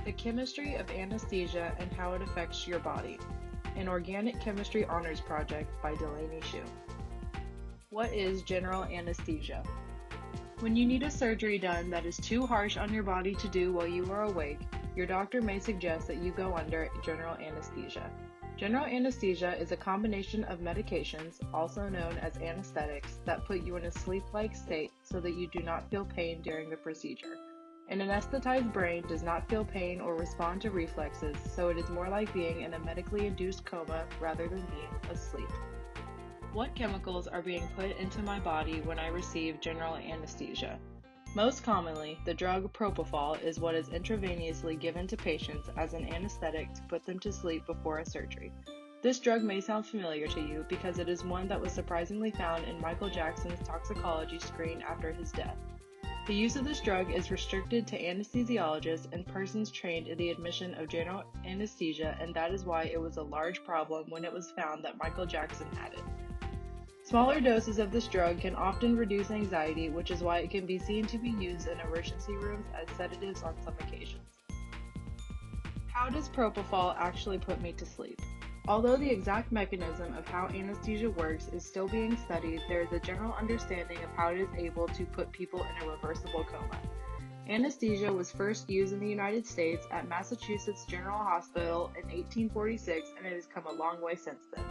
The Chemistry of Anesthesia and How It Affects Your Body, an Organic Chemistry Honors Project by Delaney Shu. What is general anesthesia? When you need a surgery done that is too harsh on your body to do while you are awake, your doctor may suggest that you go under general anesthesia. General anesthesia is a combination of medications, also known as anesthetics, that put you in a sleep-like state so that you do not feel pain during the procedure. An anesthetized brain does not feel pain or respond to reflexes, so it is more like being in a medically induced coma rather than being asleep. What chemicals are being put into my body when I receive general anesthesia? Most commonly, the drug propofol is what is intravenously given to patients as an anesthetic to put them to sleep before a surgery. This drug may sound familiar to you because it is one that was surprisingly found in Michael Jackson's toxicology screen after his death. The use of this drug is restricted to anesthesiologists and persons trained in the admission of general anesthesia, and that is why it was a large problem when it was found that Michael Jackson had it. Smaller doses of this drug can often reduce anxiety, which is why it can be seen to be used in emergency rooms as sedatives on some occasions. How does propofol actually put me to sleep? Although the exact mechanism of how anesthesia works is still being studied, there is a general understanding of how it is able to put people in a reversible coma. Anesthesia was first used in the United States at Massachusetts General Hospital in 1846, and it has come a long way since then.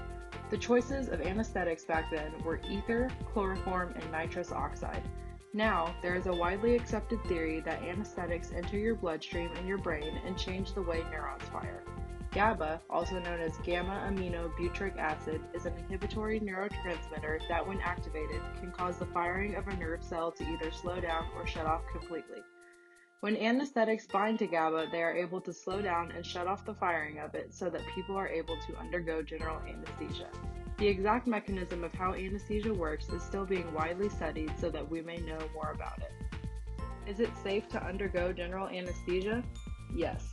The choices of anesthetics back then were ether, chloroform, and nitrous oxide. Now, there is a widely accepted theory that anesthetics enter your bloodstream and your brain and change the way neurons fire. GABA, also known as gamma-aminobutyric acid, is an inhibitory neurotransmitter that, when activated, can cause the firing of a nerve cell to either slow down or shut off completely. When anesthetics bind to GABA, they are able to slow down and shut off the firing of it so that people are able to undergo general anesthesia. The exact mechanism of how anesthesia works is still being widely studied so that we may know more about it. Is it safe to undergo general anesthesia? Yes.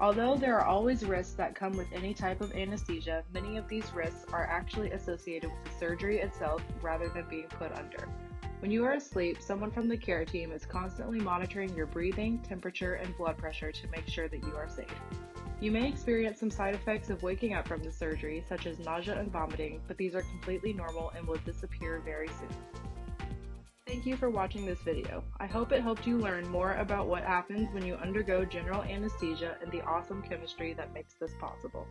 Although there are always risks that come with any type of anesthesia, many of these risks are actually associated with the surgery itself rather than being put under. When you are asleep, someone from the care team is constantly monitoring your breathing, temperature, and blood pressure to make sure that you are safe. You may experience some side effects of waking up from the surgery, such as nausea and vomiting, but these are completely normal and will disappear very soon. Thank you for watching this video. I hope it helped you learn more about what happens when you undergo general anesthesia and the awesome chemistry that makes this possible.